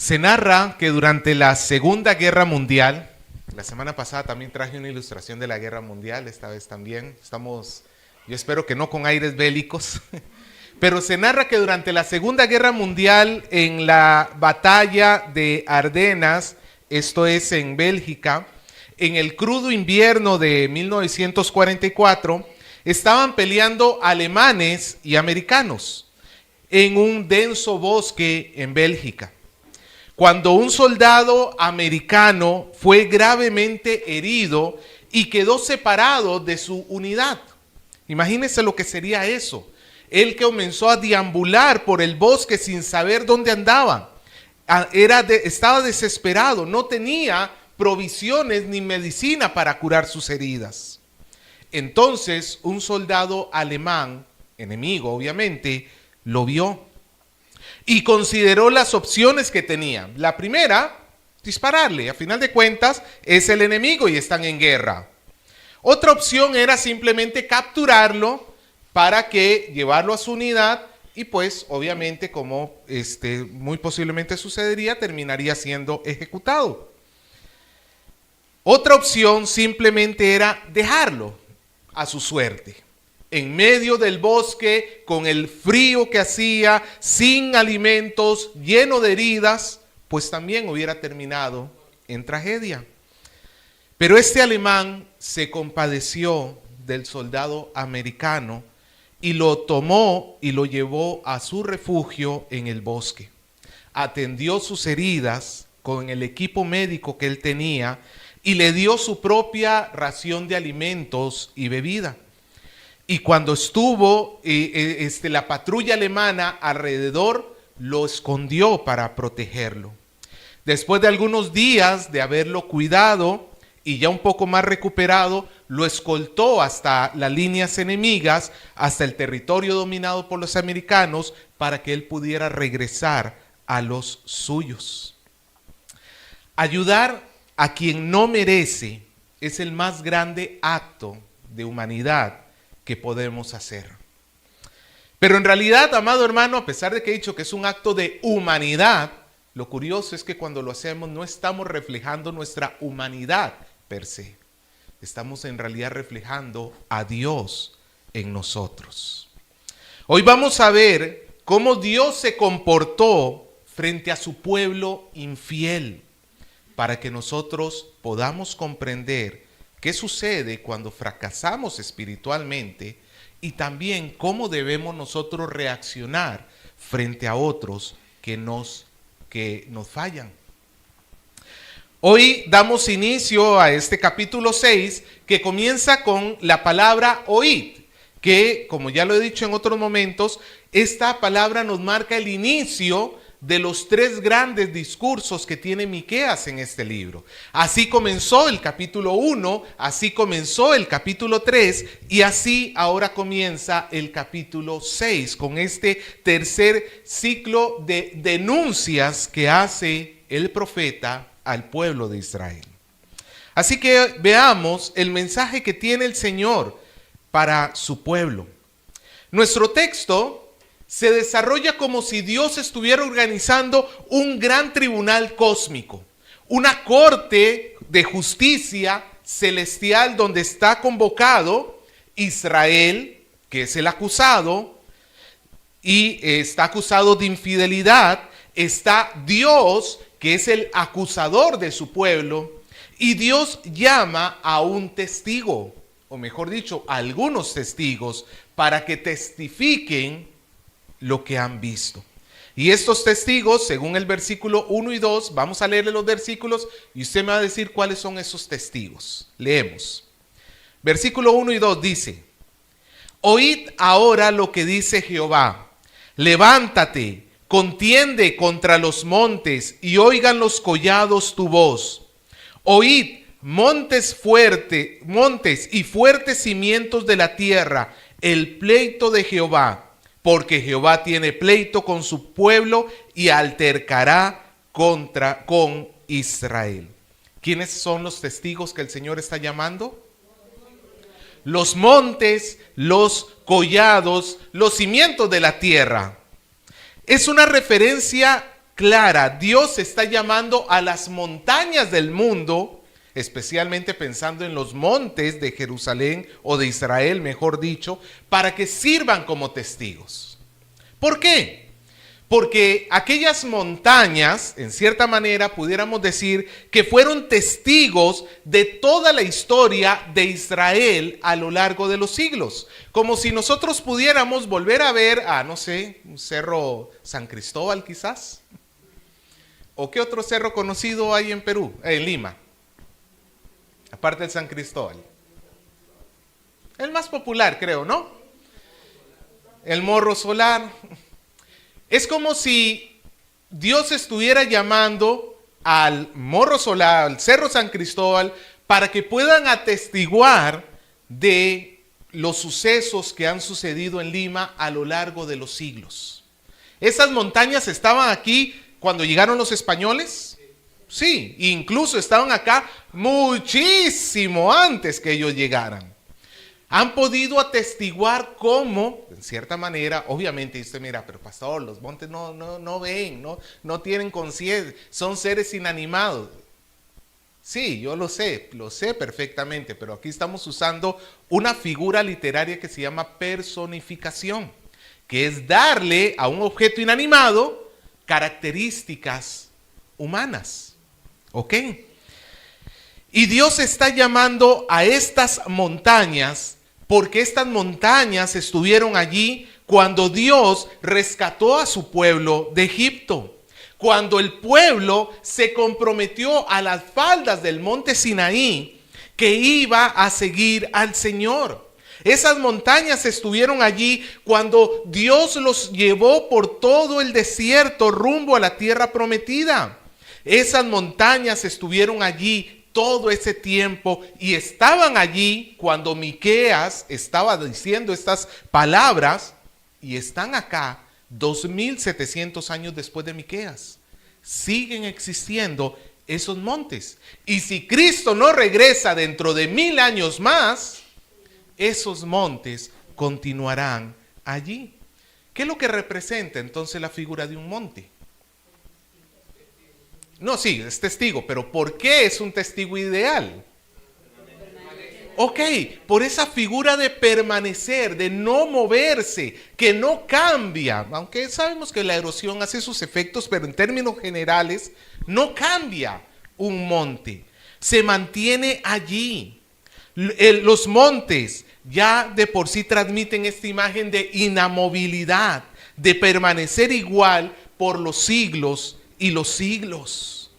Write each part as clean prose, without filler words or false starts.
Se narra que durante la Segunda Guerra Mundial, la semana pasada también traje una ilustración de la Guerra Mundial, esta vez también, yo espero que no con aires bélicos, pero se narra que durante la Segunda Guerra Mundial, en la batalla de Ardenas, esto es en Bélgica, en el crudo invierno de 1944, estaban peleando alemanes y americanos en un denso bosque en Bélgica, cuando un soldado americano fue gravemente herido y quedó separado de su unidad. Imagínense lo que sería eso. Él comenzó a deambular por el bosque sin saber dónde andaba. Estaba desesperado, no tenía provisiones ni medicina para curar sus heridas. Entonces un soldado alemán, enemigo obviamente, lo vio y consideró las opciones que tenía. La primera, dispararle. A final de cuentas, es el enemigo y están en guerra. Otra opción era simplemente capturarlo para que llevarlo a su unidad y pues obviamente, como muy posiblemente sucedería, terminaría siendo ejecutado. Otra opción simplemente era dejarlo a su suerte. En medio del bosque, con el frío que hacía, sin alimentos, lleno de heridas, pues también hubiera terminado en tragedia. Pero este alemán se compadeció del soldado americano y lo tomó y lo llevó a su refugio en el bosque. Atendió sus heridas con el equipo médico que él tenía y le dio su propia ración de alimentos y bebida. Y cuando estuvo la patrulla alemana alrededor, lo escondió para protegerlo. Después de algunos días de haberlo cuidado y ya un poco más recuperado, lo escoltó hasta las líneas enemigas, hasta el territorio dominado por los americanos, para que él pudiera regresar a los suyos. Ayudar a quien no merece es el más grande acto de humanidad que podemos hacer. Pero en realidad, amado hermano, a pesar de que he dicho que es un acto de humanidad, lo curioso es que cuando lo hacemos no estamos reflejando nuestra humanidad per se. Estamos en realidad reflejando a Dios en nosotros. Hoy vamos a ver cómo Dios se comportó frente a su pueblo infiel, para que nosotros podamos comprender qué sucede cuando fracasamos espiritualmente y también cómo debemos nosotros reaccionar frente a otros que nos fallan. Hoy damos inicio a este capítulo 6 que comienza con la palabra oíd, que como ya lo he dicho en otros momentos, esta palabra nos marca el inicio de los tres grandes discursos que tiene Miqueas en este libro. Así comenzó el capítulo 1, así comenzó el capítulo 3 y así ahora comienza el capítulo 6 con este tercer ciclo de denuncias que hace el profeta al pueblo de Israel. Así que veamos el mensaje que tiene el Señor para su pueblo. Nuestro texto se desarrolla como si Dios estuviera organizando un gran tribunal cósmico, una corte de justicia celestial donde está convocado Israel, que es el acusado, y está acusado de infidelidad, está Dios, que es el acusador de su pueblo, y Dios llama a un testigo, o mejor dicho, a algunos testigos, para que testifiquen lo que han visto. Y estos testigos, según el versículo 1 y 2, vamos a leerle los versículos y usted me va a decir cuáles son esos testigos. Leemos. Versículo 1 y 2 dice: Oíd ahora lo que dice Jehová. Levántate, contiende contra los montes y oigan los collados tu voz. Oíd, montes y fuertes cimientos de la tierra, el pleito de Jehová. Porque Jehová tiene pleito con su pueblo y altercará con Israel. ¿Quiénes son los testigos que el Señor está llamando? Los montes, los collados, los cimientos de la tierra. Es una referencia clara. Dios está llamando a las montañas del mundo, especialmente pensando en los montes de Jerusalén o de Israel, mejor dicho, para que sirvan como testigos. ¿Por qué? Porque aquellas montañas, en cierta manera, pudiéramos decir que fueron testigos de toda la historia de Israel a lo largo de los siglos. Como si nosotros pudiéramos volver a ver no sé, un cerro San Cristóbal quizás. ¿O qué otro cerro conocido hay en Perú, en Lima? Aparte del San Cristóbal. El más popular, creo, ¿no? El Morro Solar. Es como si Dios estuviera llamando al Morro Solar, al Cerro San Cristóbal, para que puedan atestiguar de los sucesos que han sucedido en Lima a lo largo de los siglos. ¿Esas montañas estaban aquí cuando llegaron los españoles? Sí, incluso estaban acá muchísimo antes que ellos llegaran. Han podido atestiguar cómo, en cierta manera, obviamente usted mira, pero pastor, los montes no ven, no tienen conciencia, son seres inanimados. Sí, yo lo sé perfectamente, pero aquí estamos usando una figura literaria que se llama personificación, que es darle a un objeto inanimado características humanas. ¿Ok? Y Dios está llamando a estas montañas porque estas montañas estuvieron allí cuando Dios rescató a su pueblo de Egipto. Cuando el pueblo se comprometió a las faldas del monte Sinaí que iba a seguir al Señor. Esas montañas estuvieron allí cuando Dios los llevó por todo el desierto rumbo a la tierra prometida. Esas montañas estuvieron allí todo ese tiempo y estaban allí cuando Miqueas estaba diciendo estas palabras y están acá 2700 años después de Miqueas. Siguen existiendo esos montes. Y si Cristo no regresa dentro de 1000 años más, esos montes continuarán allí. ¿Qué es lo que representa entonces la figura de un monte? No, sí, es testigo, pero ¿por qué es un testigo ideal? Ok, por esa figura de permanecer, de no moverse, que no cambia. Aunque sabemos que la erosión hace sus efectos, pero en términos generales no cambia un monte. Se mantiene allí. Los montes ya de por sí transmiten esta imagen de inamovilidad, de permanecer igual por los siglos y los siglos,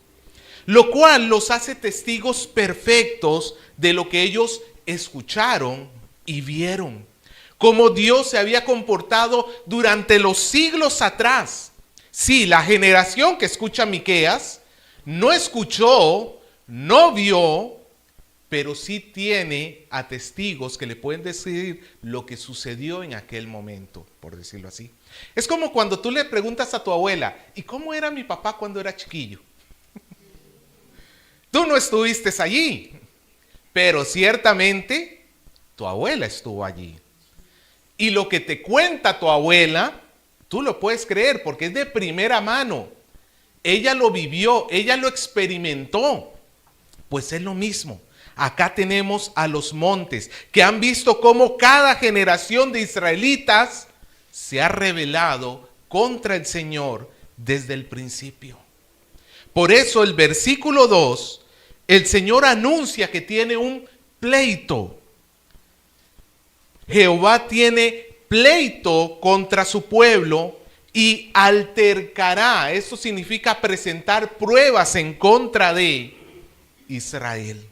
lo cual los hace testigos perfectos de lo que ellos escucharon y vieron, cómo Dios se había comportado durante los siglos atrás. Sí, la generación que escucha Miqueas no escuchó, no vio, pero sí tiene a testigos que le pueden decir lo que sucedió en aquel momento, por decirlo así. Es como cuando tú le preguntas a tu abuela, ¿y cómo era mi papá cuando era chiquillo? Tú no estuviste allí, pero ciertamente tu abuela estuvo allí. Y lo que te cuenta tu abuela, tú lo puedes creer porque es de primera mano. Ella lo vivió, ella lo experimentó. Pues es lo mismo. Acá tenemos a los montes que han visto cómo cada generación de israelitas se ha rebelado contra el Señor desde el principio. Por eso el versículo 2, el Señor anuncia que tiene un pleito. Jehová tiene pleito contra su pueblo y altercará. Eso significa presentar pruebas en contra de Israel.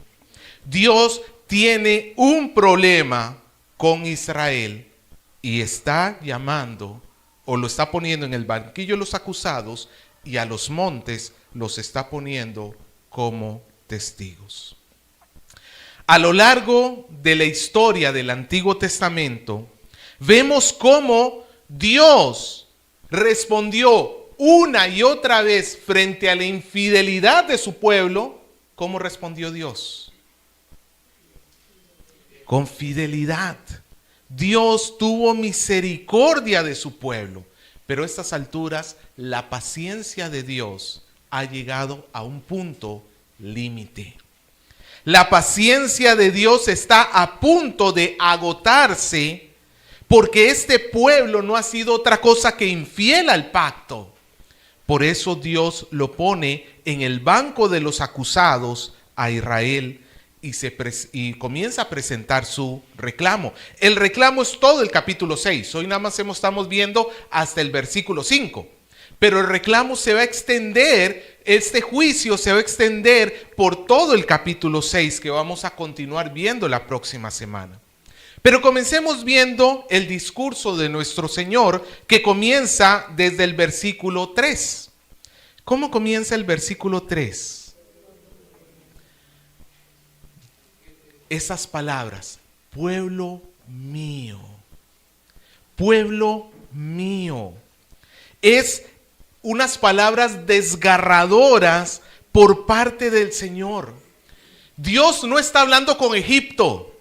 Dios tiene un problema con Israel y está llamando o lo está poniendo en el banquillo de los acusados y a los montes los está poniendo como testigos. A lo largo de la historia del Antiguo Testamento, vemos cómo Dios respondió una y otra vez frente a la infidelidad de su pueblo. ¿Cómo respondió Dios? Con fidelidad. Dios tuvo misericordia de su pueblo, Pero a estas alturas, la paciencia de Dios ha llegado a un punto límite. La paciencia de Dios está a punto de agotarse porque este pueblo no ha sido otra cosa que infiel al pacto. Por eso Dios lo pone en el banco de los acusados a Israel y comienza a presentar su reclamo. El reclamo es todo el capítulo 6. Hoy nada más estamos viendo hasta el versículo 5. Pero el reclamo se va a extender, este juicio se va a extender por todo el capítulo 6 que vamos a continuar viendo la próxima semana. Pero comencemos viendo el discurso de nuestro Señor que comienza desde el versículo 3. ¿Cómo comienza el versículo 3? Esas palabras, pueblo mío, es unas palabras desgarradoras por parte del Señor. Dios no está hablando con Egipto.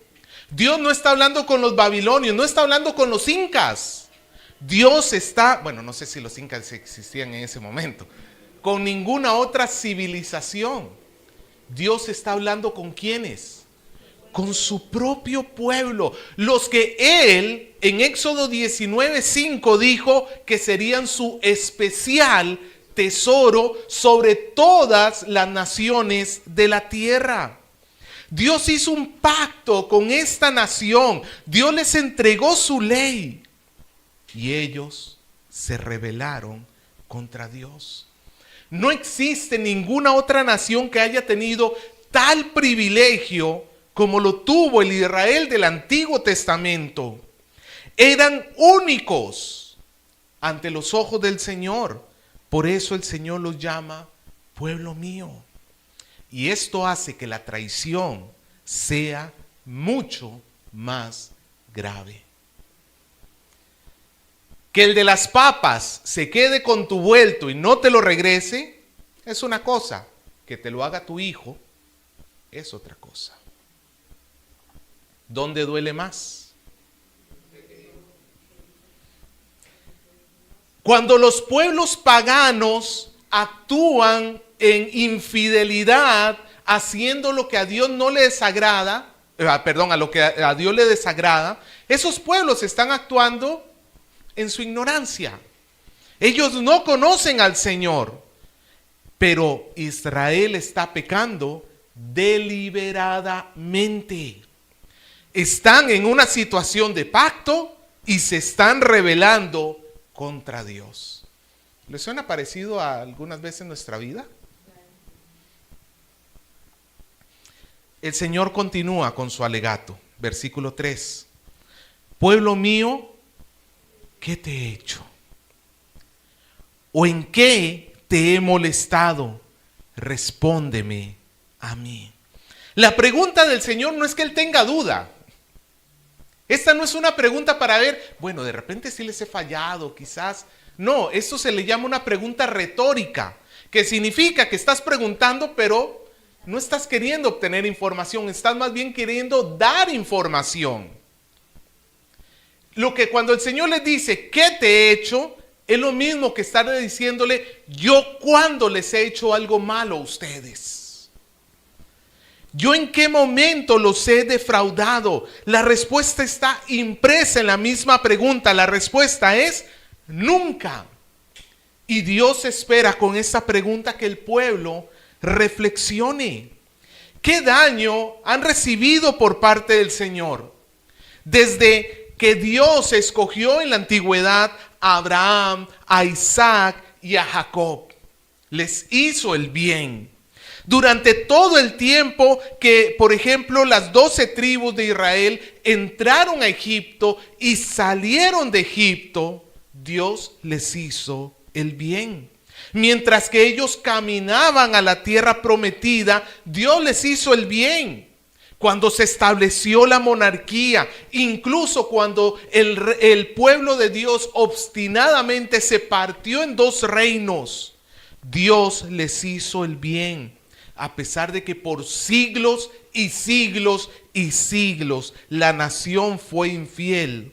Dios no está hablando con los babilonios, no está hablando con los incas. Dios está, bueno, no sé si los incas existían en ese momento, con ninguna otra civilización. Dios está hablando con ¿quiénes? Con su propio pueblo, los que Él en Éxodo 19:5 dijo que serían su especial tesoro sobre todas las naciones de la tierra. Dios hizo un pacto con esta nación, Dios les entregó su ley y ellos se rebelaron contra Dios. No existe ninguna otra nación que haya tenido tal privilegio como lo tuvo el Israel del Antiguo Testamento. Eran únicos ante los ojos del Señor. Por eso el Señor los llama pueblo mío. Y esto hace que la traición sea mucho más grave. Que el de las papas se quede con tu vuelto y no te lo regrese es una cosa. Que te lo haga tu hijo es otra cosa. ¿Dónde duele más? Cuando los pueblos paganos actúan en infidelidad, haciendo lo que a Dios no le desagrada, a lo que a Dios le desagrada, esos pueblos están actuando en su ignorancia. Ellos no conocen al Señor, pero Israel está pecando deliberadamente. Están en una situación de pacto y se están rebelando contra Dios. ¿Les suena parecido a algunas veces en nuestra vida? El Señor continúa con su alegato, versículo 3. Pueblo mío, ¿qué te he hecho? ¿O en qué te he molestado? Respóndeme a mí. La pregunta del Señor no es que Él tenga duda. Esta no es una pregunta para ver, bueno, de repente sí les he fallado, quizás. No, esto se le llama una pregunta retórica, que significa que estás preguntando, pero no estás queriendo obtener información, estás más bien queriendo dar información. Lo que cuando el Señor les dice, ¿qué te he hecho? Es lo mismo que estar diciéndole, ¿yo cuándo les he hecho algo malo a ustedes? ¿Yo en qué momento los he defraudado? La respuesta está impresa en la misma pregunta. La respuesta es nunca. Y Dios espera con esta pregunta que el pueblo reflexione. ¿Qué daño han recibido por parte del Señor? Desde que Dios escogió en la antigüedad a Abraham, a Isaac y a Jacob. Les hizo el bien. Durante todo el tiempo que, por ejemplo, las 12 tribus de Israel entraron a Egipto y salieron de Egipto, Dios les hizo el bien. Mientras que ellos caminaban a la tierra prometida, Dios les hizo el bien. Cuando se estableció la monarquía, incluso cuando el pueblo de Dios obstinadamente se partió en dos reinos, Dios les hizo el bien. A pesar de que por siglos y siglos y siglos la nación fue infiel,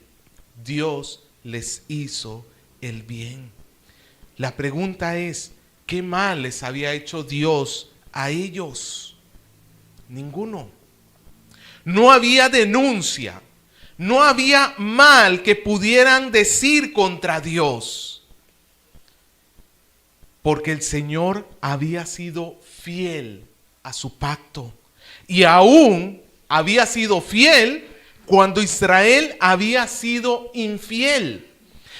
Dios les hizo el bien. La pregunta es, ¿qué mal les había hecho Dios a ellos? Ninguno. No había denuncia, no había mal que pudieran decir contra Dios, porque el Señor había sido fiel a su pacto y aún había sido fiel cuando Israel había sido infiel.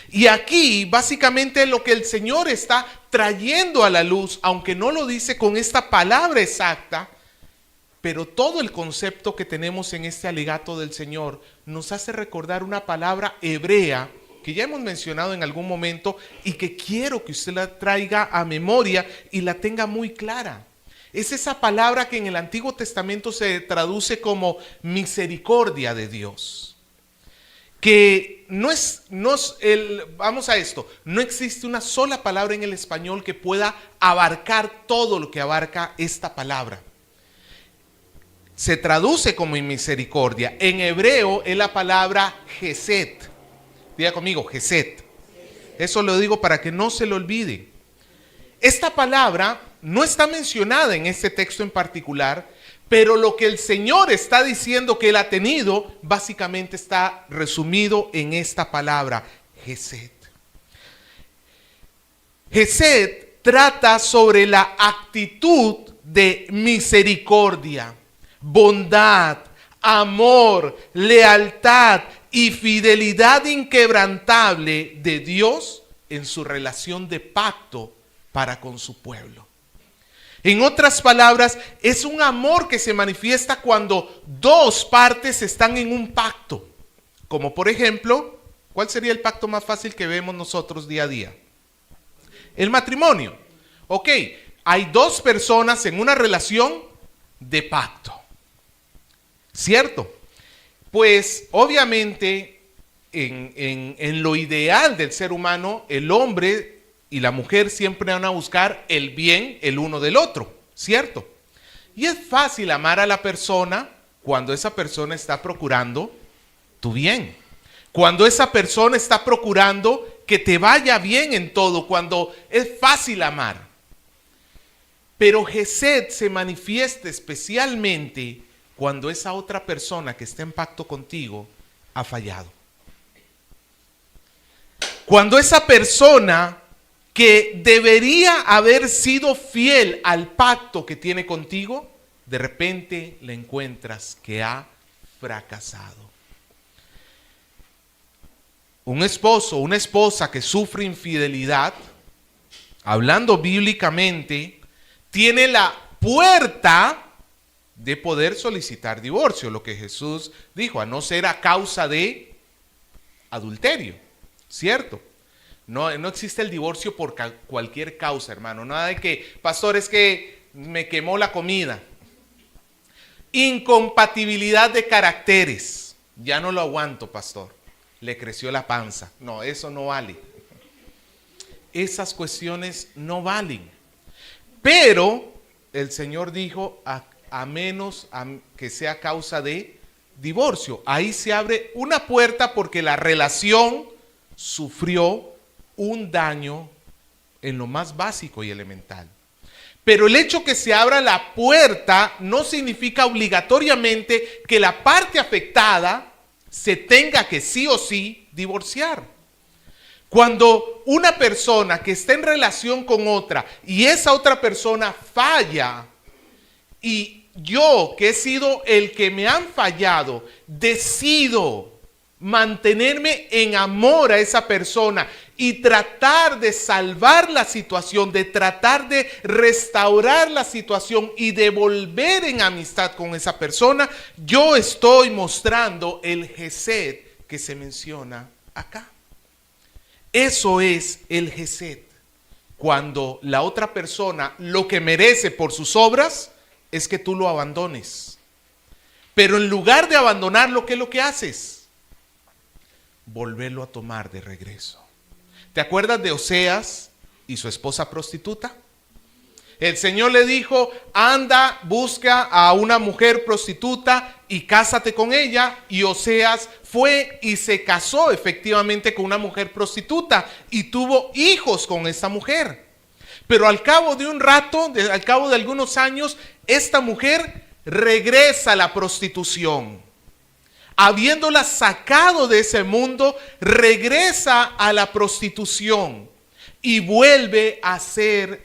Y aquí básicamente lo que el Señor está trayendo a la luz, aunque no lo dice con esta palabra exacta, pero todo el concepto que tenemos en este alegato del Señor nos hace recordar una palabra hebrea que ya hemos mencionado en algún momento y que quiero que usted la traiga a memoria y la tenga muy clara. Es esa palabra que en el Antiguo Testamento se traduce como misericordia de Dios. Que vamos a esto, no existe una sola palabra en el español que pueda abarcar todo lo que abarca esta palabra. Se traduce como misericordia. En hebreo es la palabra Hesed. Diga conmigo, Hesed. Eso lo digo para que no se lo olvide. Esta palabra no está mencionada en este texto en particular, pero lo que el Señor está diciendo que Él ha tenido, básicamente está resumido en esta palabra, Hesed. Hesed trata sobre la actitud de misericordia, bondad, amor, lealtad y fidelidad inquebrantable de Dios en su relación de pacto para con su pueblo. En otras palabras, es un amor que se manifiesta cuando dos partes están en un pacto. Como por ejemplo, ¿cuál sería el pacto más fácil que vemos nosotros día a día? El matrimonio. Ok, hay dos personas en una relación de pacto. ¿Cierto? Pues obviamente en lo ideal del ser humano, el hombre y la mujer siempre van a buscar el bien el uno del otro, ¿cierto? Y es fácil amar a la persona cuando esa persona está procurando tu bien. Cuando esa persona está procurando que te vaya bien en todo, cuando es fácil amar. Pero Hesed se manifiesta especialmente cuando esa otra persona que está en pacto contigo ha fallado. Cuando esa persona que debería haber sido fiel al pacto que tiene contigo, de repente le encuentras que ha fracasado. Un esposo, una esposa que sufre infidelidad, hablando bíblicamente, tiene la puerta de poder solicitar divorcio, lo que Jesús dijo, a no ser a causa de adulterio, ¿cierto? No existe el divorcio por cualquier causa, hermano. Nada de que, pastor, es que me quemó la comida. Incompatibilidad de caracteres. Ya no lo aguanto, pastor. Le creció la panza. No, eso no vale. Esas cuestiones no valen. Pero el Señor dijo, a menos que sea causa de divorcio. Ahí se abre una puerta porque la relación sufrió un daño en lo más básico y elemental. Pero el hecho que se abra la puerta no significa obligatoriamente que la parte afectada se tenga que sí o sí divorciar. Cuando una persona que está en relación con otra y esa otra persona falla y yo, que he sido el que me han fallado, decido mantenerme en amor a esa persona y tratar de salvar la situación, de tratar de restaurar la situación y de volver en amistad con esa persona, yo estoy mostrando el Hesed que se menciona acá. Eso es el Hesed. Cuando la otra persona lo que merece por sus obras es que tú lo abandones. Pero en lugar de abandonarlo, ¿qué es lo que haces? Volverlo a tomar de regreso. ¿Te acuerdas de Oseas y su esposa prostituta? El Señor le dijo, anda, busca a una mujer prostituta y cásate con ella. Y Oseas fue y se casó efectivamente con una mujer prostituta y tuvo hijos con esta mujer. Pero al cabo de un rato, al cabo de algunos años, esta mujer regresa a la prostitución. Habiéndola sacado de ese mundo, regresa a la prostitución y vuelve a ser...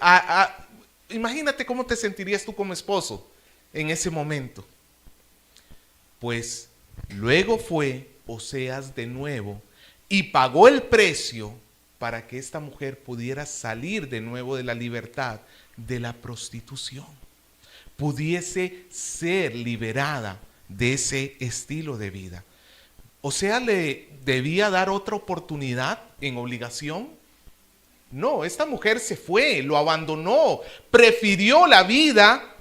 Imagínate cómo te sentirías tú como esposo en ese momento. Pues luego fue Oseas de nuevo y pagó el precio para que esta mujer pudiera salir de nuevo de la libertad de la prostitución, pudiese ser liberada de ese estilo de vida. Oseas le debía dar otra oportunidad en obligación. No, esta mujer se fue, lo abandonó, prefirió la vida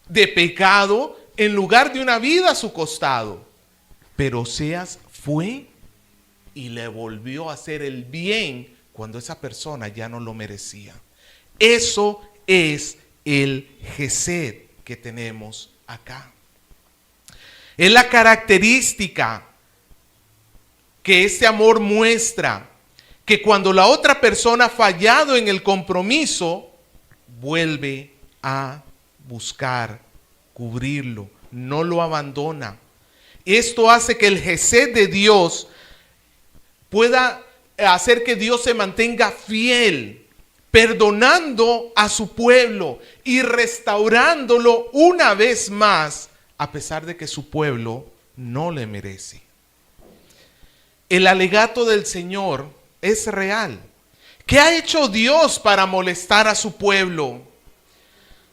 de pecado en lugar de una vida a su costado. Pero Oseas fue y le volvió a hacer el bien cuando esa persona ya no lo merecía. Eso es el Gesed que tenemos acá. Es la característica que este amor muestra, que cuando la otra persona ha fallado en el compromiso, vuelve a buscar cubrirlo, no lo abandona. Esto hace que el Gesed de Dios pueda hacer que Dios se mantenga fiel, perdonando a su pueblo y restaurándolo una vez más, a pesar de que su pueblo no le merece. El alegato del Señor es real. ¿Qué ha hecho Dios para molestar a su pueblo?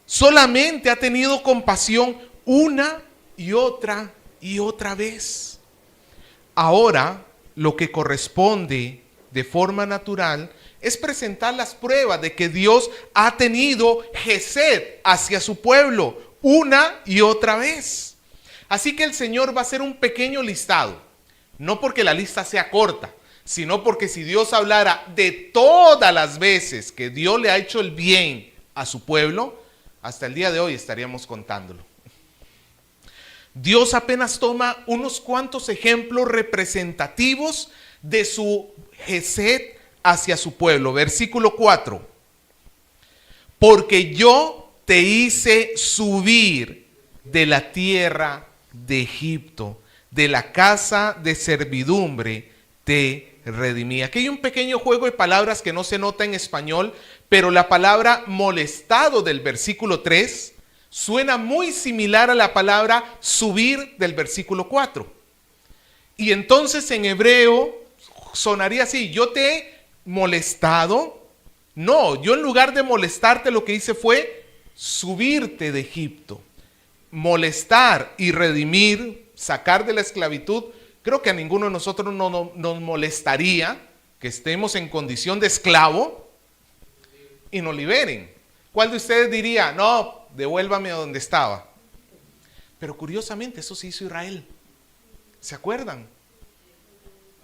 Solamente ha tenido compasión una y otra vez. Ahora, lo que corresponde de forma natural es presentar las pruebas de que Dios ha tenido Gesed hacia su pueblo una y otra vez. Así que el Señor va a hacer un pequeño listado, no porque la lista sea corta, sino porque si Dios hablara de todas las veces que Dios le ha hecho el bien a su pueblo, hasta el día de hoy estaríamos contándolo. Dios apenas toma unos cuantos ejemplos representativos de su Gesed hacia su pueblo. Versículo 4. Porque yo te hice subir de la tierra de Egipto, de la casa de servidumbre te redimí. Aquí hay un pequeño juego de palabras que no se nota en español, pero la palabra molestado del versículo 3 suena muy similar a la palabra subir del versículo 4. Y entonces en hebreo sonaría así: yo te he molestado. No, yo en lugar de molestarte lo que hice fue subirte de Egipto. Molestar y redimir, sacar de la esclavitud, creo que a ninguno de nosotros nos molestaría que estemos en condición de esclavo y nos liberen. ¿Cuál de ustedes diría, no, devuélvame a donde estaba? Pero curiosamente eso sí hizo Israel. ¿Se acuerdan?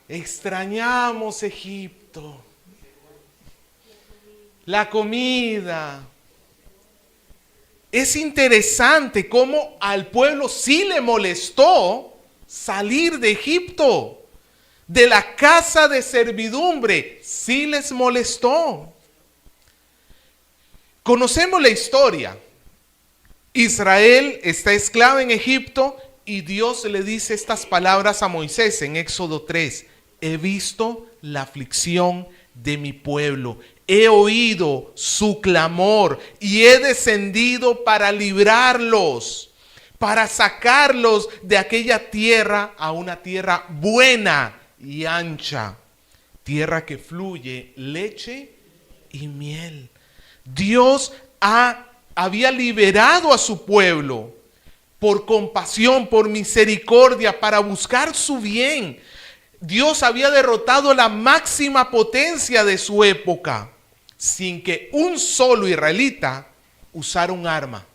Extrañamos Egipto. La comida. Es interesante cómo al pueblo sí le molestó salir de Egipto, de la casa de servidumbre, sí les molestó. Conocemos la historia. Israel está esclavo en Egipto y Dios le dice estas palabras a Moisés en Éxodo 3. He visto la aflicción de mi pueblo, he oído su clamor y he descendido para librarlos, para sacarlos de aquella tierra a una tierra buena y ancha, tierra que fluye leche y miel. Dios había liberado a su pueblo por compasión, por misericordia, para buscar su bien. Dios había derrotado la máxima potencia de su época sin que un solo israelita usara un arma.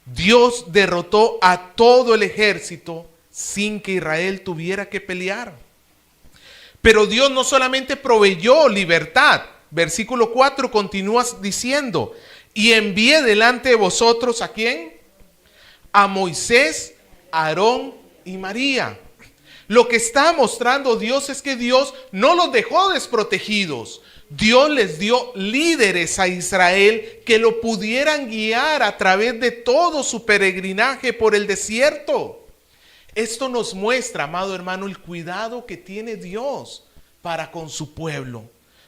Dios derrotó a todo el ejército sin que Israel tuviera que pelear. Pero Dios no solamente proveyó libertad. Versículo 4 continúa diciendo: y envié delante de vosotros ¿a quién? A Moisés, Aarón y María. Lo que está mostrando Dios es que Dios no los dejó desprotegidos. Dios les dio líderes a Israel que lo pudieran guiar a través de todo su peregrinaje por el desierto. Esto nos muestra, amado hermano, el cuidado que tiene Dios para con su pueblo.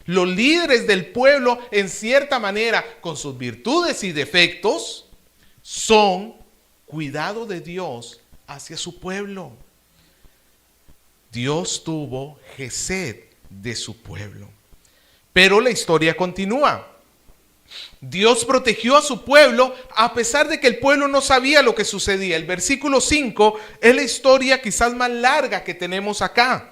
Los líderes del pueblo, en cierta manera, con sus virtudes y defectos, son cuidado de Dios hacia su pueblo. Dios tuvo gesed de su pueblo. Pero la historia continúa. Dios protegió a su pueblo a pesar de que el pueblo no sabía lo que sucedía. El versículo 5 es la historia quizás más larga que tenemos acá.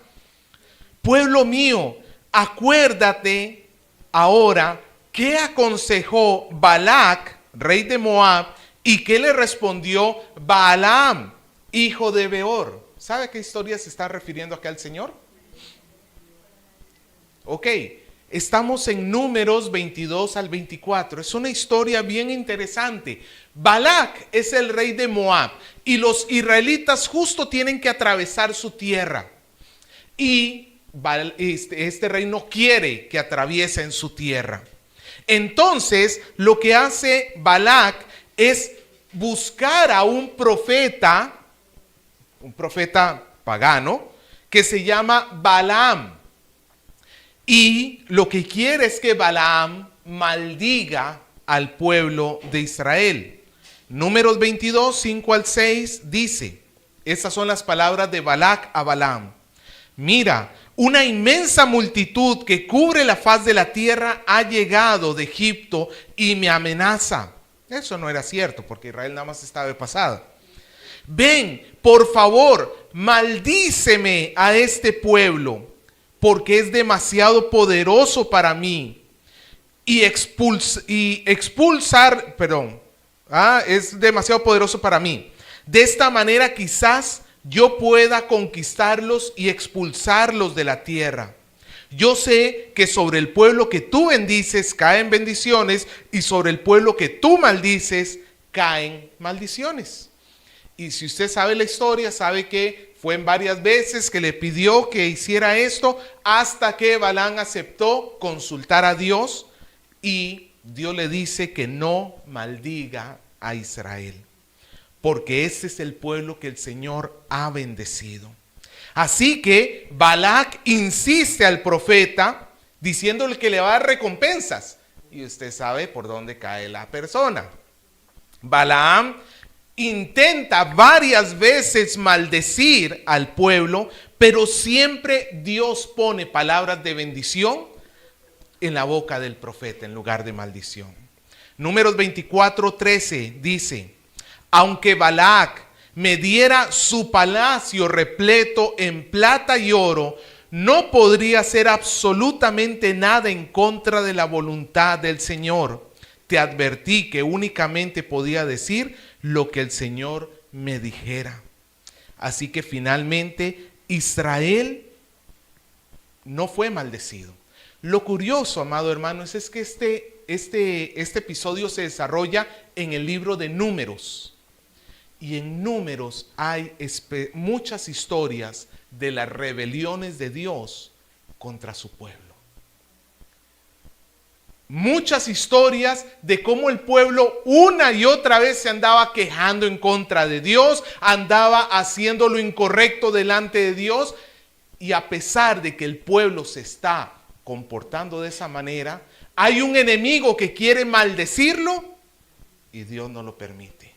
Pueblo mío, acuérdate ahora qué aconsejó Balac, rey de Moab, y qué le respondió Balaam, hijo de Beor. ¿Sabe a qué historia se está refiriendo acá el Señor? Ok, estamos en Números 22 al 24. Es una historia bien interesante. Balac es el rey de Moab y los israelitas justo tienen que atravesar su tierra. Y este rey no quiere que atraviesen su tierra. Entonces, lo que hace Balac es buscar a un profeta pagano, que se llama Balaam. Y lo que quiere es que Balaam maldiga al pueblo de Israel. Números 22, 5 al 6 dice, estas son las palabras de Balac a Balaam. Mira, una inmensa multitud que cubre la faz de la tierra ha llegado de Egipto y me amenaza. Eso no era cierto, porque Israel nada más estaba de pasada. Ven, por favor, maldíceme a este pueblo, porque es demasiado poderoso para mí. Es demasiado poderoso para mí. De esta manera quizás yo pueda conquistarlos y expulsarlos de la tierra. Yo sé que sobre el pueblo que tú bendices caen bendiciones y sobre el pueblo que tú maldices caen maldiciones. Y si usted sabe la historia, sabe que fue en varias veces que le pidió que hiciera esto hasta que Balaam aceptó consultar a Dios y Dios le dice que no maldiga a Israel, porque ese es el pueblo que el Señor ha bendecido. Así que Balac insiste al profeta diciéndole que le va a dar recompensas. Y usted sabe por dónde cae la persona. Balaam intenta varias veces maldecir al pueblo, pero siempre Dios pone palabras de bendición en la boca del profeta en lugar de maldición. Números 24:13 dice, aunque Balac me diera su palacio repleto en plata y oro, no podría hacer absolutamente nada en contra de la voluntad del Señor. Te advertí que únicamente podía decir lo que el Señor me dijera. Así que finalmente Israel no fue maldecido. Lo curioso, amado hermano, es que este episodio se desarrolla en el libro de Números. Y en Números hay muchas historias de las rebeliones de Dios contra su pueblo. Muchas historias de cómo el pueblo una y otra vez se andaba quejando en contra de Dios, andaba haciendo lo incorrecto delante de Dios, y a pesar de que el pueblo se está comportando de esa manera, hay un enemigo que quiere maldecirlo y Dios no lo permite.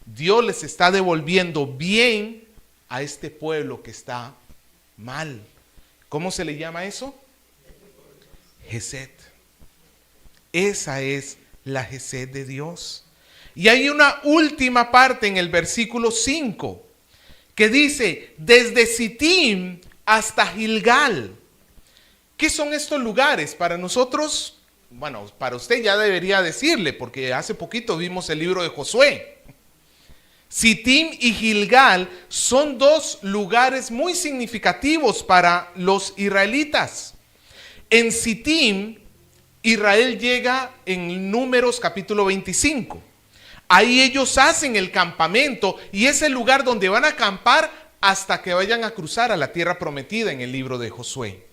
Dios les está devolviendo bien a este pueblo que está mal. ¿Cómo se le llama eso? Gesed. Esa es la gesed de Dios. Y hay una última parte en el versículo 5 que dice, desde Sittim hasta Gilgal. ¿Qué son estos lugares? Para nosotros, bueno, para usted ya debería decirle, porque hace poquito vimos el libro de Josué. Sittim y Gilgal son dos lugares muy significativos para los israelitas. En Sittim Israel llega en Números capítulo 25. Ahí ellos hacen el campamento y es el lugar donde van a acampar hasta que vayan a cruzar a la tierra prometida en el libro de Josué.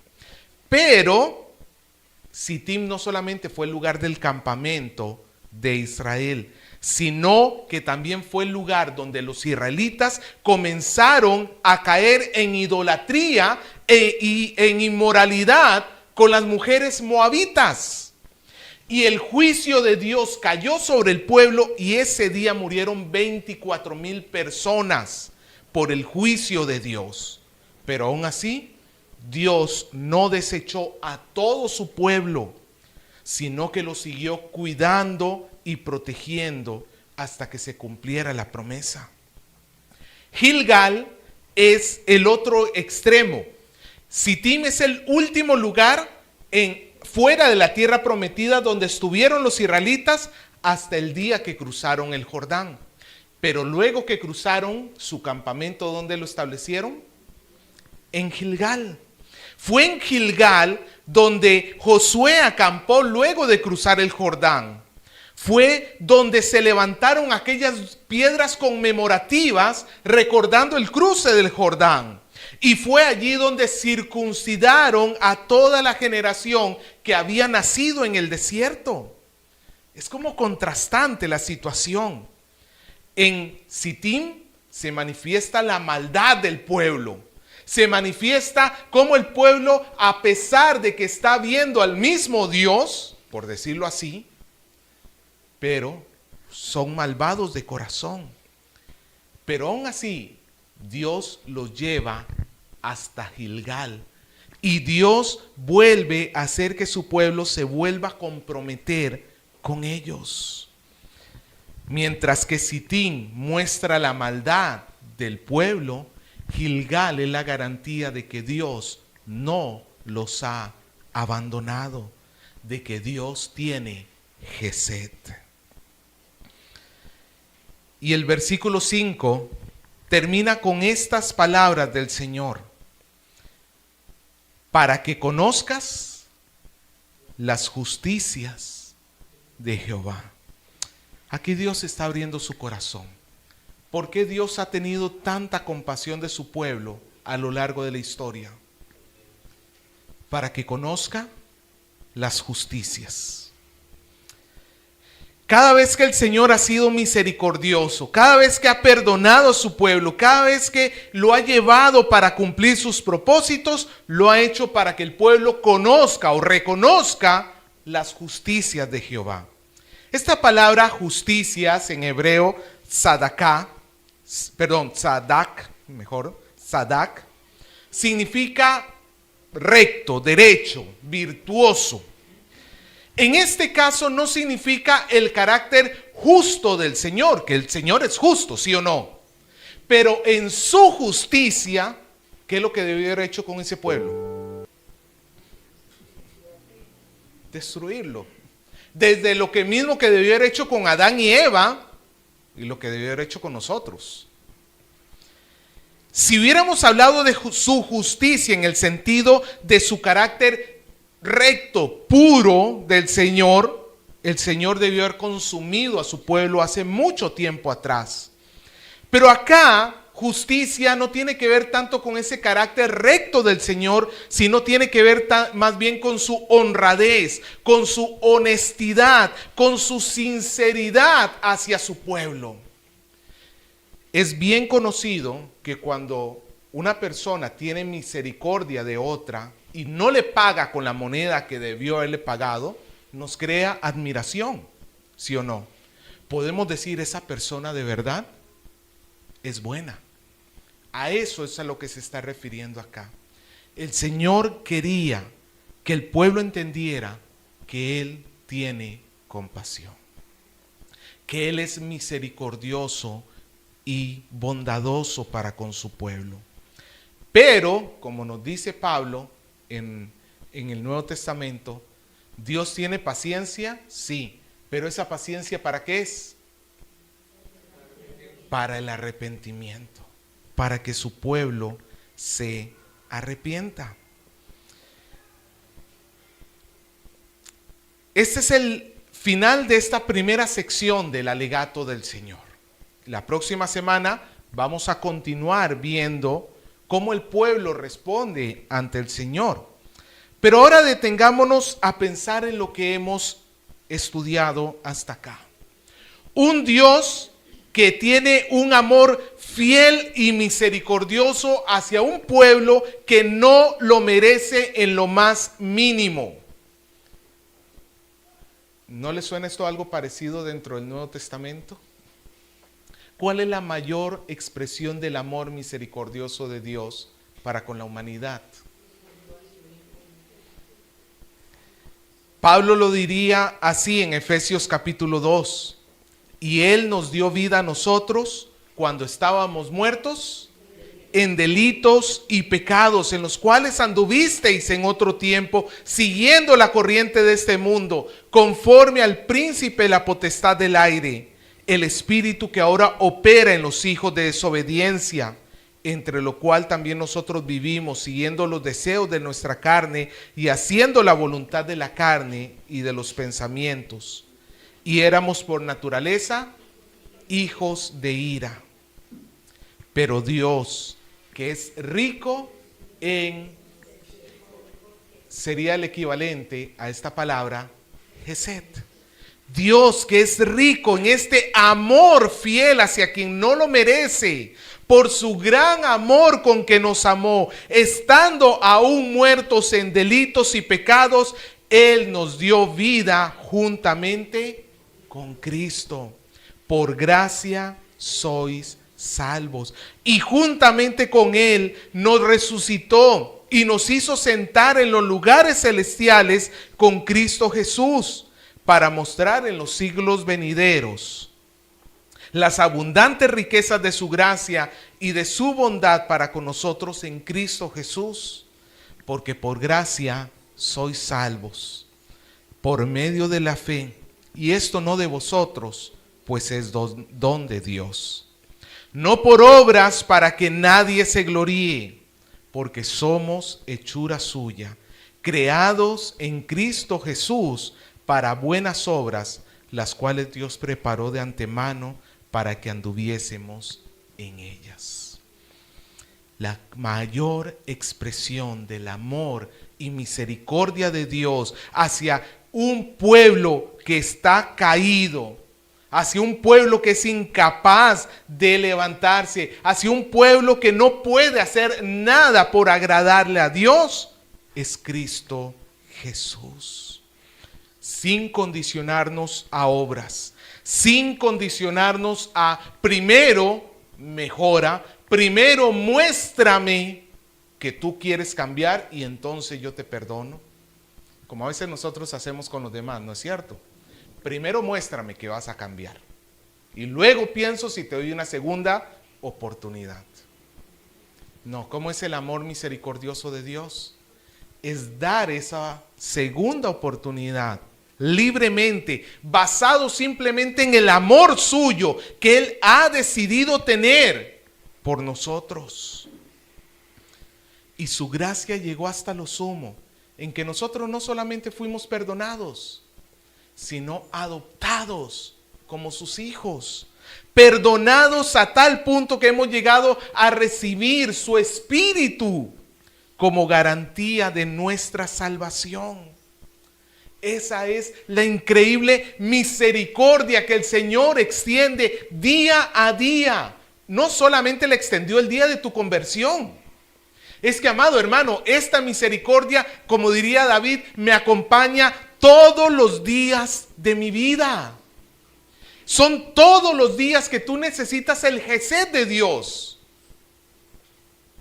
Pero Sittim no solamente fue el lugar del campamento de Israel, sino que también fue el lugar donde los israelitas comenzaron a caer en idolatría y en inmoralidad con las mujeres moabitas. Y el juicio de Dios cayó sobre el pueblo y ese día murieron 24,000 personas por el juicio de Dios. Pero aún así, Dios no desechó a todo su pueblo, sino que lo siguió cuidando y protegiendo hasta que se cumpliera la promesa. Gilgal es el otro extremo. Sittim es el último lugar fuera de la tierra prometida donde estuvieron los israelitas hasta el día que cruzaron el Jordán. Pero luego que cruzaron su campamento, ¿dónde lo establecieron? En Gilgal. Fue en Gilgal donde Josué acampó luego de cruzar el Jordán. Fue donde se levantaron aquellas piedras conmemorativas recordando el cruce del Jordán. Y fue allí donde circuncidaron a toda la generación que había nacido en el desierto. Es como contrastante la situación. En Sittim se manifiesta la maldad del pueblo. Se manifiesta cómo el pueblo, a pesar de que está viendo al mismo Dios, por decirlo así, pero son malvados de corazón. Pero aún así, Dios los lleva hasta Gilgal. Y Dios vuelve a hacer que su pueblo se vuelva a comprometer con ellos. Mientras que Sittim muestra la maldad del pueblo, Gilgal es la garantía de que Dios no los ha abandonado, de que Dios tiene Gesed. Y el versículo 5 termina con estas palabras del Señor: para que conozcas las justicias de Jehová. Aquí Dios está abriendo su corazón. ¿Por qué Dios ha tenido tanta compasión de su pueblo a lo largo de la historia? Para que conozca las justicias. Cada vez que el Señor ha sido misericordioso, cada vez que ha perdonado a su pueblo, cada vez que lo ha llevado para cumplir sus propósitos, lo ha hecho para que el pueblo conozca o reconozca las justicias de Jehová. Esta palabra justicias en hebreo, sadak, significa recto, derecho, virtuoso. En este caso no significa el carácter justo del Señor, que el Señor es justo, ¿sí o no? Pero en su justicia, ¿qué es lo que debió haber hecho con ese pueblo? Destruirlo. Desde lo que mismo que debió haber hecho con Adán y Eva y lo que debió haber hecho con nosotros. Si hubiéramos hablado de su justicia en el sentido de su carácter recto, puro del Señor, el Señor debió haber consumido a su pueblo hace mucho tiempo atrás. Pero acá justicia no tiene que ver tanto con ese carácter recto del Señor, sino tiene que ver más bien con su honradez, con su honestidad, con su sinceridad hacia su pueblo. Es bien conocido que cuando una persona tiene misericordia de otra y no le paga con la moneda que debió haberle pagado, nos crea admiración, ¿sí o no? Podemos decir, esa persona de verdad es buena. A eso es a lo que se está refiriendo acá. El Señor quería que el pueblo entendiera que Él tiene compasión, que Él es misericordioso y bondadoso para con su pueblo. Pero, como nos dice Pablo en el Nuevo Testamento, ¿Dios tiene paciencia? Sí, pero esa paciencia ¿para qué es? Para el arrepentimiento, para que su pueblo se arrepienta. Este es el final de esta primera sección del alegato del Señor. La próxima semana vamos a continuar viendo cómo el pueblo responde ante el Señor. Pero ahora detengámonos a pensar en lo que hemos estudiado hasta acá. Un Dios que tiene un amor fiel y misericordioso hacia un pueblo que no lo merece en lo más mínimo. ¿No le suena esto algo parecido dentro del Nuevo Testamento? ¿Cuál es la mayor expresión del amor misericordioso de Dios para con la humanidad? Pablo lo diría así en Efesios capítulo 2. Y Él nos dio vida a nosotros cuando estábamos muertos en delitos y pecados, en los cuales anduvisteis en otro tiempo, siguiendo la corriente de este mundo, conforme al príncipe de la potestad del aire, el espíritu que ahora opera en los hijos de desobediencia, entre lo cual también nosotros vivimos, siguiendo los deseos de nuestra carne y haciendo la voluntad de la carne y de los pensamientos. Y éramos por naturaleza hijos de ira. Pero Dios, que es rico en, sería el equivalente a esta palabra, Gesed. Dios, que es rico en este amor fiel hacia quien no lo merece, por su gran amor con que nos amó, estando aún muertos en delitos y pecados, Él nos dio vida juntamente con Cristo. Por gracia sois salvos. Y juntamente con Él nos resucitó y nos hizo sentar en los lugares celestiales con Cristo Jesús, para mostrar en los siglos venideros las abundantes riquezas de su gracia y de su bondad para con nosotros en Cristo Jesús. Porque por gracia sois salvos, por medio de la fe, y esto no de vosotros, pues es don de Dios. No por obras para que nadie se gloríe, porque somos hechura suya, creados en Cristo Jesús para buenas obras, las cuales Dios preparó de antemano para que anduviésemos en ellas. La mayor expresión del amor y misericordia de Dios hacia un pueblo que está caído, hacia un pueblo que es incapaz de levantarse, hacia un pueblo que no puede hacer nada por agradarle a Dios, es Cristo Jesús. Sin condicionarnos a obras, sin condicionarnos a primero mejora, primero muéstrame que tú quieres cambiar y entonces yo te perdono. Como a veces nosotros hacemos con los demás, ¿no es cierto? Primero muéstrame que vas a cambiar y luego pienso si te doy una segunda oportunidad. No, ¿cómo es el amor misericordioso de Dios? Es dar esa segunda oportunidad libremente, basado simplemente en el amor suyo que Él ha decidido tener por nosotros. Y su gracia llegó hasta lo sumo, en que nosotros no solamente fuimos perdonados, sino adoptados como sus hijos. Perdonados a tal punto que hemos llegado a recibir su espíritu como garantía de nuestra salvación. Esa es la increíble misericordia que el Señor extiende día a día. No solamente la extendió el día de tu conversión. Es que, amado hermano, esta misericordia, como diría David, me acompaña todos los días de mi vida. Son todos los días que tú necesitas el Gesed de Dios.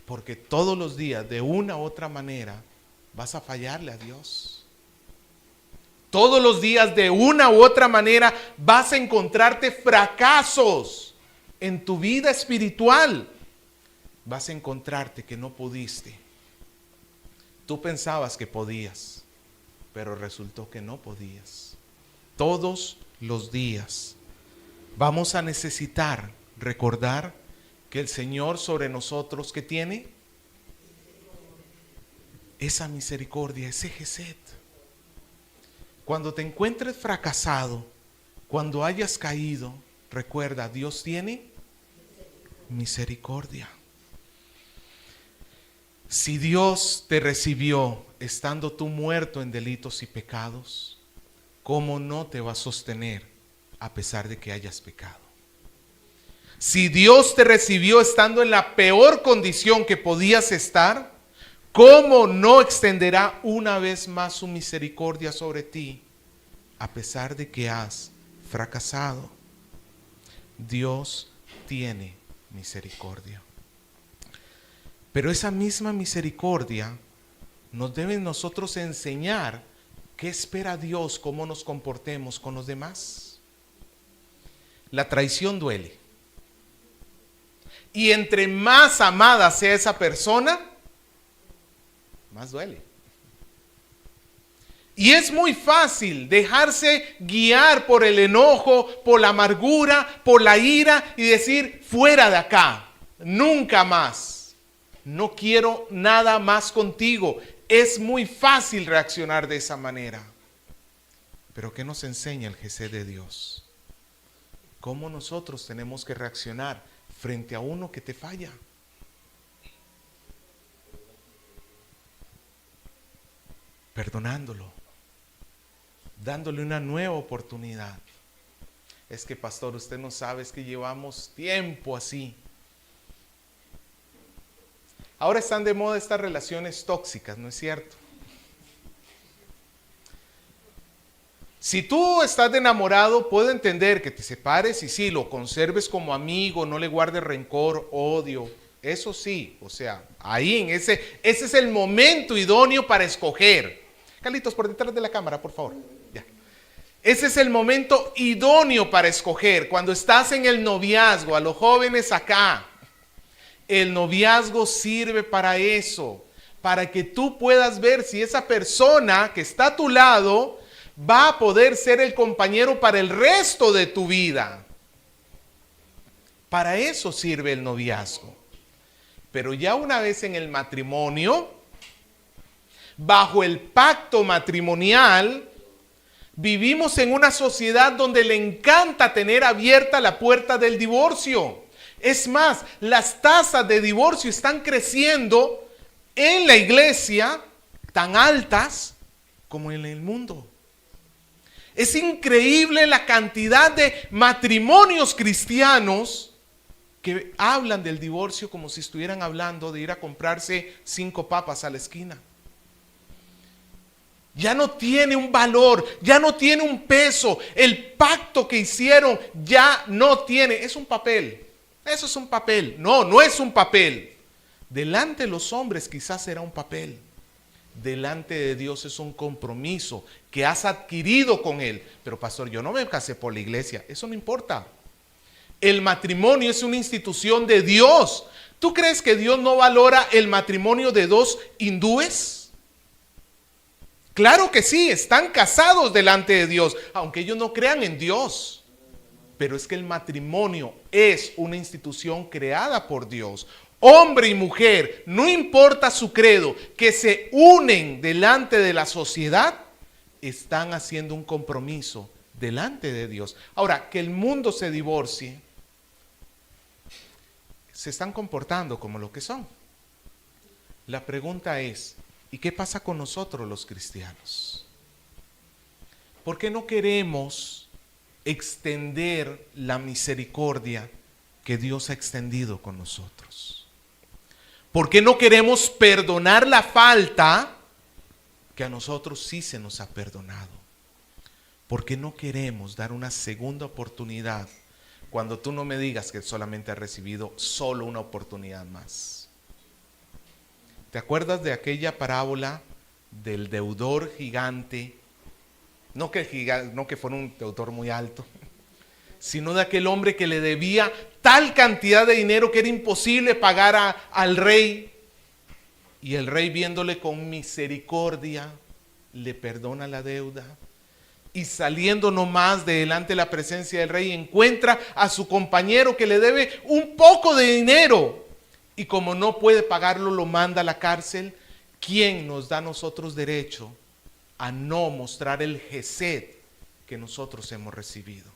Porque todos los días, de una u otra manera, vas a fallarle a Dios. Todos los días, de una u otra manera, vas a encontrarte fracasos en tu vida espiritual. Vas a encontrarte que no pudiste. Tú pensabas que podías, pero resultó que no podías. Todos los días vamos a necesitar recordar que el Señor sobre nosotros, ¿qué tiene? Esa misericordia, ese Gesed. Cuando te encuentres fracasado, cuando hayas caído, recuerda, Dios tiene misericordia. Si Dios te recibió estando tú muerto en delitos y pecados, ¿cómo no te va a sostener a pesar de que hayas pecado? Si Dios te recibió estando en la peor condición que podías estar, ¿cómo no extenderá una vez más su misericordia sobre ti a pesar de que has fracasado? Dios tiene misericordia. Pero esa misma misericordia nos debe nosotros enseñar qué espera Dios, cómo nos comportemos con los demás. La traición duele. Y entre más amada sea esa persona, más duele. Y es muy fácil dejarse guiar por el enojo, por la amargura, por la ira y decir, fuera de acá, nunca más. No quiero nada más contigo. Es muy fácil reaccionar de esa manera. Pero ¿qué nos enseña el Gesed de Dios? ¿Cómo nosotros tenemos que reaccionar frente a uno que te falla? Perdonándolo, dándole una nueva oportunidad. Es que, pastor, usted no sabe, es que llevamos tiempo así. Ahora están de moda estas relaciones tóxicas, ¿no es cierto? Si tú estás enamorado, puedo entender que te separes y sí, lo conserves como amigo, no le guardes rencor, odio. Eso sí, o sea, ahí en ese es el momento idóneo para escoger. Carlitos, por detrás de la cámara, por favor. Ya. Ese es el momento idóneo para escoger. Cuando estás en el noviazgo, a los jóvenes acá, el noviazgo sirve para eso, para que tú puedas ver si esa persona que está a tu lado va a poder ser el compañero para el resto de tu vida. Para eso sirve el noviazgo. Pero ya una vez en el matrimonio, bajo el pacto matrimonial, vivimos en una sociedad donde le encanta tener abierta la puerta del divorcio. Es más, las tasas de divorcio están creciendo en la iglesia tan altas como en el mundo. Es increíble la cantidad de matrimonios cristianos que hablan del divorcio como si estuvieran hablando de ir a comprarse 5 papas a la esquina. Ya no tiene un valor, ya no tiene un peso. El pacto que hicieron ya no tiene, es un papel. Eso es un papel. No, no es un papel. Delante de los hombres quizás será un papel. Delante de Dios es un compromiso que has adquirido con Él. Pero pastor, yo no me casé por la iglesia. Eso no importa. El matrimonio es una institución de Dios. ¿Tú crees que Dios no valora el matrimonio de 2 hindúes? Claro que sí, están casados delante de Dios, aunque ellos no crean en Dios. Pero es que el matrimonio es una institución creada por Dios. Hombre y mujer, no importa su credo, que se unen delante de la sociedad, están haciendo un compromiso delante de Dios. Ahora, que el mundo se divorcie, se están comportando como lo que son. La pregunta es, ¿y qué pasa con nosotros los cristianos? ¿Por qué no queremos extender la misericordia que Dios ha extendido con nosotros? ¿Por qué no queremos perdonar la falta que a nosotros sí se nos ha perdonado? ¿Por qué no queremos dar una segunda oportunidad cuando tú no me digas que solamente has recibido solo una oportunidad más? ¿Te acuerdas de aquella parábola del deudor gigante? No que fuera un deudor muy alto, sino de aquel hombre que le debía tal cantidad de dinero que era imposible pagar al rey. Y el rey, viéndole con misericordia, le perdona la deuda. Y saliendo nomás de delante de la presencia del rey, encuentra a su compañero que le debe un poco de dinero. Y como no puede pagarlo, lo manda a la cárcel. ¿Quién nos da a nosotros derecho a no mostrar el gesed que nosotros hemos recibido.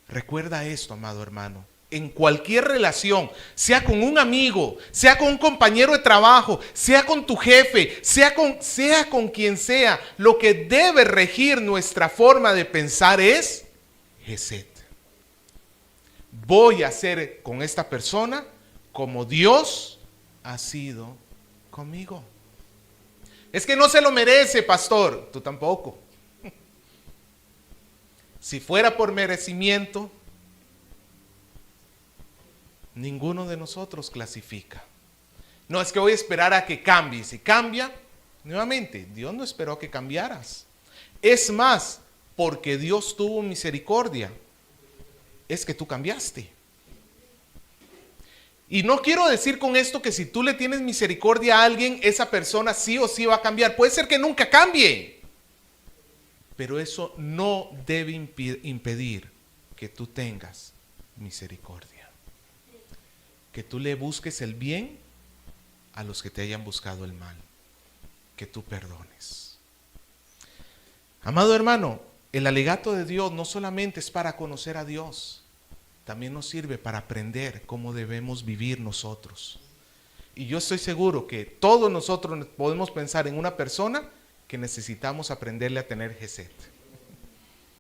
Recuerda esto, amado hermano. En cualquier relación, sea con un amigo, sea con un compañero de trabajo, sea con tu jefe, sea con quien sea, lo que debe regir nuestra forma de pensar es gesed. Voy a ser con esta persona como Dios ha sido conmigo. Es que no se lo merece, pastor. Tú tampoco. Si fuera por merecimiento, ninguno de nosotros clasifica. No es que voy a esperar a que cambie. Si cambia, nuevamente, Dios no esperó a que cambiaras. Es más, porque Dios tuvo misericordia, es que tú cambiaste. Y no quiero decir con esto que si tú le tienes misericordia a alguien, esa persona sí o sí va a cambiar. Puede ser que nunca cambie. Pero eso no debe impedir que tú tengas misericordia. Que tú le busques el bien a los que te hayan buscado el mal. Que tú perdones. Amado hermano, el alegato de Dios no solamente es para conocer a Dios, también nos sirve para aprender cómo debemos vivir nosotros. Y yo estoy seguro que todos nosotros podemos pensar en una persona que necesitamos aprenderle a tener gesed.